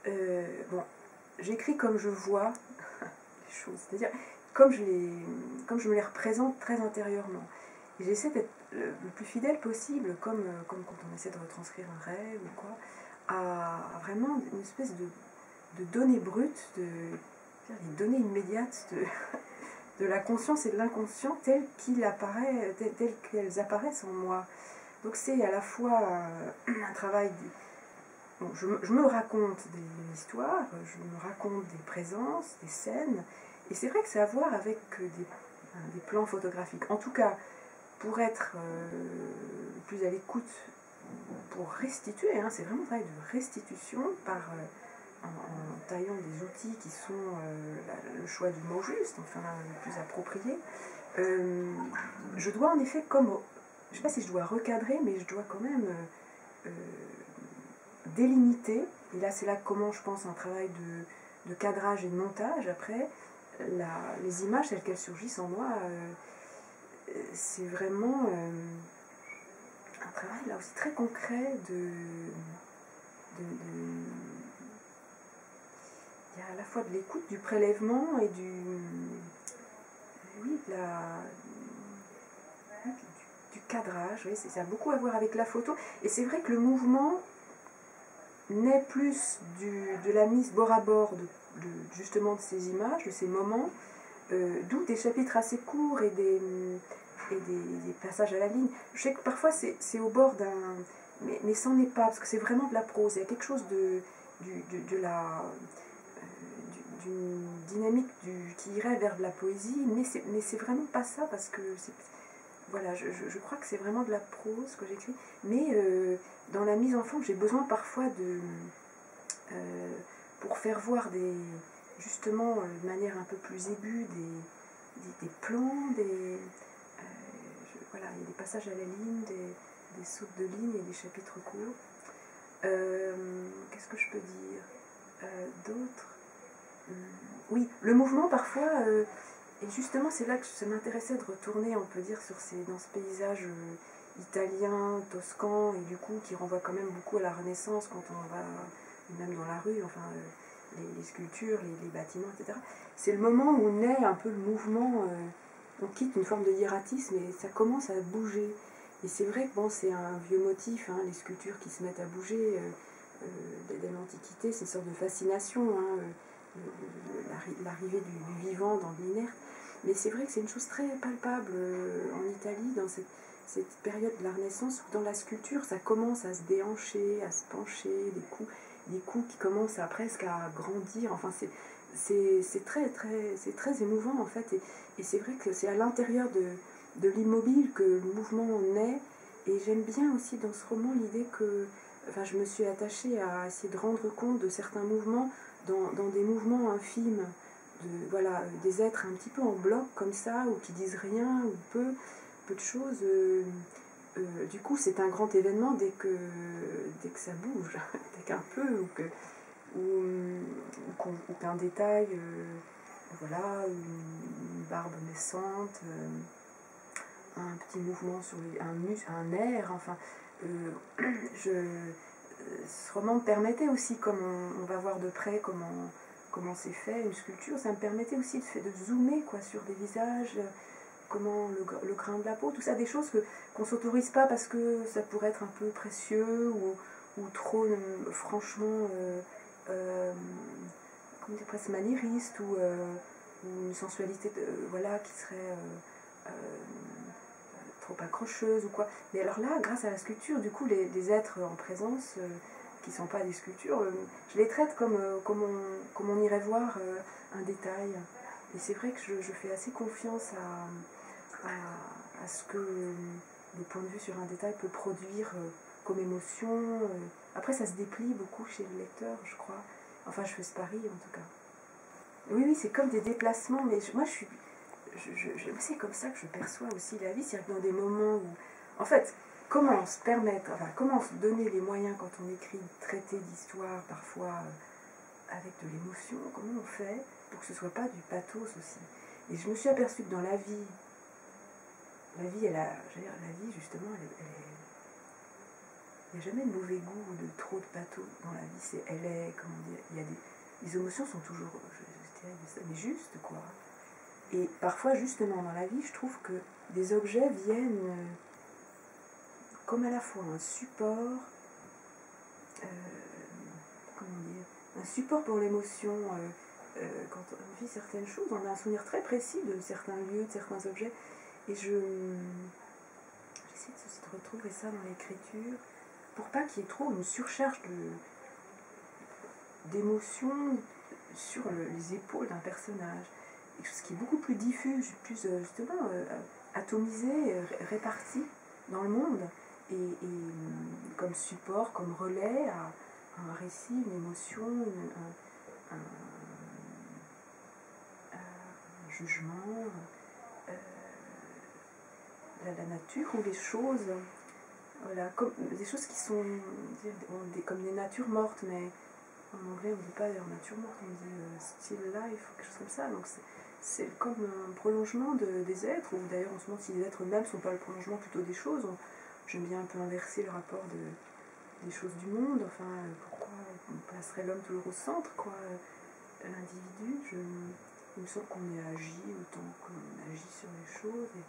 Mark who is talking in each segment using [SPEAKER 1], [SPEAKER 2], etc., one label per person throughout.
[SPEAKER 1] bon, j'écris comme je vois les choses, c'est-à-dire comme je me les représente très intérieurement. Et j'essaie d'être le plus fidèle possible, comme quand on essaie de retranscrire un rêve ou quoi, à vraiment une espèce de données brutes, les données immédiates de la conscience et de l'inconscient telles qu'elles apparaissent en moi. Donc c'est à la fois un travail. Bon, je me raconte des histoires, je me raconte des présences, des scènes, et c'est vrai que c'est à voir avec des plans photographiques. En tout cas, pour être plus à l'écoute, pour restituer, hein, c'est vraiment un travail de restitution en taillant des outils qui sont le choix du mot juste, enfin le plus approprié. Je dois en effet, je ne sais pas si je dois recadrer, mais je dois quand même délimiter, et là c'est là que commence, je pense, un travail de cadrage et de montage. Après, les images telles qu'elles surgissent en moi, c'est vraiment un travail là aussi très concret il y a à la fois de l'écoute, du prélèvement et oui, du cadrage. Oui, ça a beaucoup à voir avec la photo. Et c'est vrai que le mouvement naît plus de la mise bord à bord justement de ces images, de ces moments, d'où des chapitres assez courts et des passages à la ligne. Je sais que parfois c'est au bord d'un... Mais c'en est pas, parce que c'est vraiment de la prose. Il y a quelque chose d'une dynamique qui irait vers de la poésie, mais c'est vraiment pas ça, parce que voilà, je crois que c'est vraiment de la prose que j'écris, mais dans la mise en forme, j'ai besoin parfois pour faire voir justement de manière un peu plus aiguë des plans, voilà, il y a des passages à la ligne, des sautes de ligne et des chapitres courts. Qu'est-ce que je peux dire d'autre? Oui, le mouvement parfois, et justement c'est là que ça m'intéressait de retourner, on peut dire, dans ce paysage italien, toscan, et du coup qui renvoie quand même beaucoup à la Renaissance quand on va, même dans la rue, enfin les sculptures, les bâtiments, etc. C'est le moment où naît un peu le mouvement, on quitte une forme de hiératisme et ça commence à bouger. Et c'est vrai que bon, c'est un vieux motif, hein, les sculptures qui se mettent à bouger dès l'Antiquité, c'est une sorte de fascination, hein, l'arrivée du vivant dans l'inerte. Mais c'est vrai que c'est une chose très palpable en Italie, dans cette période de la Renaissance, où dans la sculpture, ça commence à se déhancher, à se pencher, des coups qui commencent presque à grandir. Enfin, c'est très émouvant, en fait. Et c'est vrai que c'est à l'intérieur de l'immobile que le mouvement naît. Et j'aime bien aussi dans ce roman l'idée que... Enfin, je me suis attachée à essayer de rendre compte de certains mouvements dans des mouvements infimes, voilà, des êtres un petit peu en bloc comme ça, ou qui disent rien, ou peu de choses. Du coup, c'est un grand événement dès que ça bouge, dès qu'un peu, ou qu'un détail, voilà, une barbe naissante, un petit mouvement sur un air, enfin, ce roman me permettait aussi, comme on va voir de près comment c'est fait, une sculpture, ça me permettait aussi de zoomer quoi, sur des visages, comment le grain de la peau, tout ça, des choses qu'on ne s'autorise pas parce que ça pourrait être un peu précieux ou trop, franchement, comment dire, presque maniériste, ou une sensualité voilà, qui serait trop accrocheuse ou quoi. Mais alors là, grâce à la sculpture, du coup, les êtres en présence, qui ne sont pas des sculptures, je les traite comme on irait voir un détail. Et c'est vrai que je fais assez confiance à ce que le point de vue sur un détail peut produire comme émotion. Après, ça se déplie beaucoup chez le lecteur, je crois. Enfin, je fais ce pari, en tout cas. Oui, c'est comme des déplacements, mais moi, c'est comme ça que je perçois aussi la vie, c'est-à-dire que dans des moments où... En fait, comment se donner les moyens quand on écrit, de traiter d'histoire, parfois avec de l'émotion, comment on fait pour que ce ne soit pas du pathos aussi. Et je me suis aperçue que dans la vie, justement, il n'y a jamais de mauvais goût ou de trop de pâteau dans la vie. C'est, elle est, comment dire, il y a les émotions sont toujours, je dirais, mais juste, quoi. Et parfois, justement, dans la vie, je trouve que des objets viennent comme à la fois un support, comment dire, un support pour l'émotion. Quand on vit certaines choses, on a un souvenir très précis de certains lieux, de certains objets. Et j'essaie de retrouver ça dans l'écriture, pour pas qu'il y ait trop une surcharge d'émotions sur les épaules d'un personnage. Quelque chose qui est beaucoup plus diffus, plus justement atomisé, réparti dans le monde, et comme support, comme relais à un récit, une émotion, un jugement, la nature ou les choses, voilà, comme, des choses qui sont comme des natures mortes, mais en anglais on ne dit pas d'ailleurs nature morte, on dit still life, quelque chose comme ça. Donc c'est comme un prolongement des êtres, ou d'ailleurs on se demande si les êtres eux-mêmes ne sont pas le prolongement plutôt des choses. J'aime bien un peu inverser le rapport des choses du monde, enfin pourquoi on placerait l'homme toujours au centre, quoi, l'individu. Il me semble qu'on y agit autant qu'on agit sur les choses, et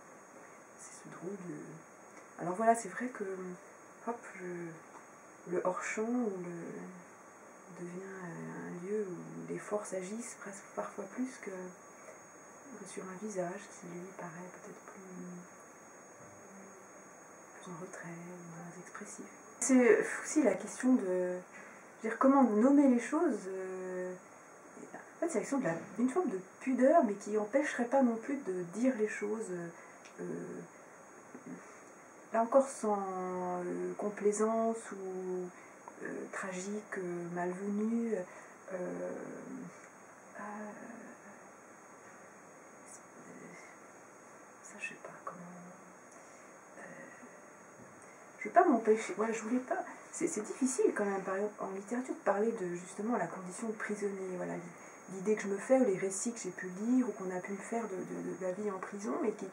[SPEAKER 1] c'est ce drôle de... Alors voilà, c'est vrai que hop, le hors-champ devient un lieu où les forces agissent presque parfois plus que sur un visage qui lui paraît peut-être plus en retrait, moins expressif. C'est aussi la question de dire comment nommer les choses. En fait, c'est la question d'une forme de pudeur, mais qui n'empêcherait pas non plus de dire les choses, là encore sans complaisance ou tragique, malvenue. Ça, je sais pas comment. Je ne veux pas m'empêcher. Voilà, je voulais pas. C'est difficile quand même, par exemple, en littérature, de parler de justement la condition de prisonnier. Voilà, l'idée que je me fais, ou les récits que j'ai pu lire, ou qu'on a pu me faire de la vie en prison, et qui,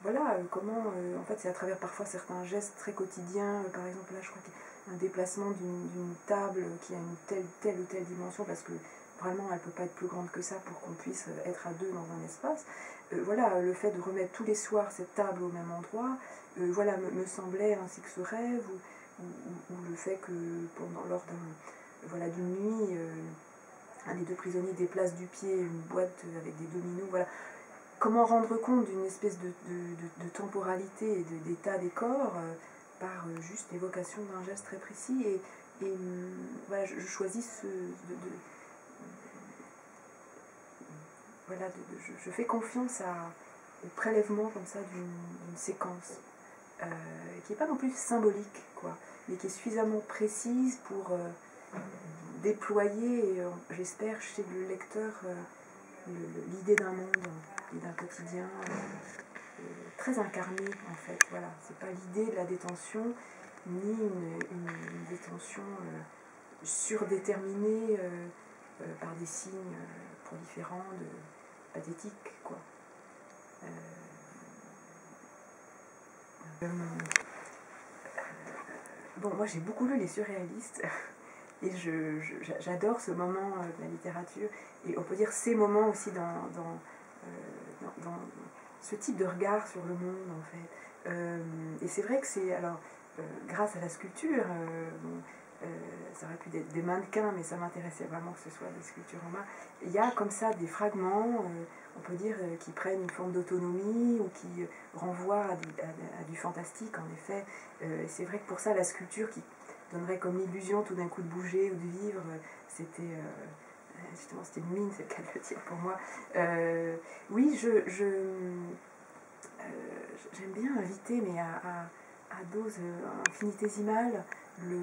[SPEAKER 1] voilà, comment, en fait, c'est à travers parfois certains gestes très quotidiens. Par exemple, là, je crois qu'il y a un déplacement d'une table qui a une telle ou telle dimension, parce que vraiment, elle ne peut pas être plus grande que ça pour qu'on puisse être à deux dans un espace. Voilà, le fait de remettre tous les soirs cette table au même endroit, voilà, me semblait, ainsi que ce rêve, ou le fait que lors d'une nuit, un des deux prisonniers déplace du pied une boîte avec des dominos, voilà. Comment rendre compte d'une espèce de temporalité et d'état des corps par juste l'évocation d'un geste très précis, et voilà, je choisis voilà, je fais confiance au prélèvement comme ça d'une séquence qui n'est pas non plus symbolique, quoi, mais qui est suffisamment précise pour déployer, j'espère, chez le lecteur l'idée d'un monde et d'un quotidien très incarné, en fait. Voilà, c'est pas l'idée de la détention, ni une détention surdéterminée par des signes proliférants, pathétiques, quoi. Bon, moi j'ai beaucoup lu les surréalistes et j'adore ce moment de la littérature, et on peut dire ces moments aussi dans ce type de regard sur le monde, en fait. Et c'est vrai que c'est, alors, grâce à la sculpture, ça aurait pu être des mannequins, mais ça m'intéressait vraiment que ce soit des sculptures en main. Il y a comme ça des fragments, on peut dire, qui prennent une forme d'autonomie, ou qui renvoient à du fantastique, en effet. C'est vrai que pour ça, la sculpture qui donnerait comme l'illusion tout d'un coup de bouger ou de vivre, c'était justement, c'était une mine, c'est le cas de le dire pour moi. Oui, j'aime bien inviter, mais à dose infinitésimale, du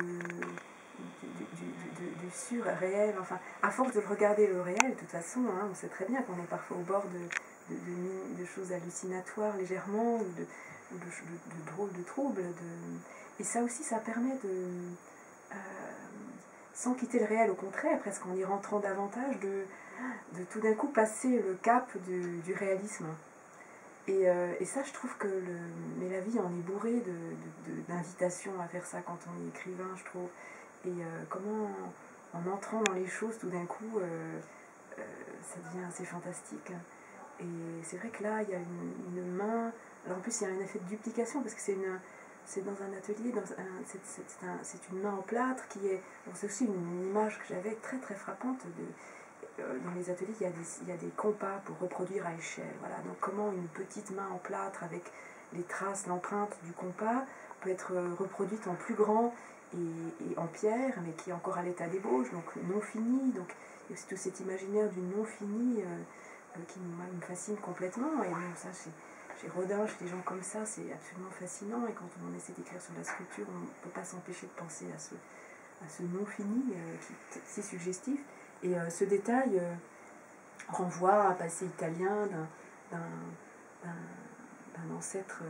[SPEAKER 1] surréel, enfin, à force de le regarder le réel, de toute façon, hein, on sait très bien qu'on est parfois au bord de choses hallucinatoires légèrement, ou de drôles de troubles, et ça aussi, ça permet sans quitter le réel, au contraire, presque en y rentrant davantage, de tout d'un coup passer le cap du réalisme. Et ça, je trouve que mais la vie en est bourrée d'invitations à faire ça quand on est écrivain, je trouve. Et comment, en entrant dans les choses, tout d'un coup, ça devient assez fantastique. Et c'est vrai que là, il y a une main. Alors en plus, il y a un effet de duplication parce que c'est dans un atelier, c'est une main en plâtre qui est. C'est aussi une image que j'avais très très frappante. Dans les ateliers, il y a des compas pour reproduire à échelle. Voilà. Donc comment une petite main en plâtre avec les traces, l'empreinte du compas peut être reproduite en plus grand et en pierre, mais qui est encore à l'état d'ébauche, donc non fini. Donc il y a aussi tout cet imaginaire du non fini qui me fascine complètement. Et bon, ça, chez Rodin, chez des gens comme ça, c'est absolument fascinant. Et quand on essaie d'écrire sur la sculpture, on ne peut pas s'empêcher de penser à ce non fini qui est si suggestif. Et ce détail renvoie à un passé italien d'un ancêtre,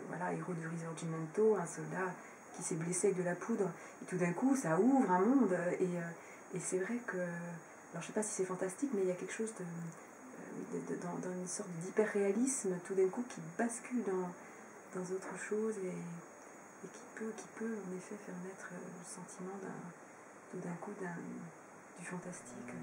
[SPEAKER 1] voilà, héros du Risorgimento, un soldat qui s'est blessé avec de la poudre. Et tout d'un coup, ça ouvre un monde. Et c'est vrai que, alors je ne sais pas si c'est fantastique, mais il y a quelque chose dans une sorte d'hyper-réalisme, tout d'un coup, qui bascule dans autre chose et qui peut en effet faire naître le sentiment tout d'un coup du fantastique.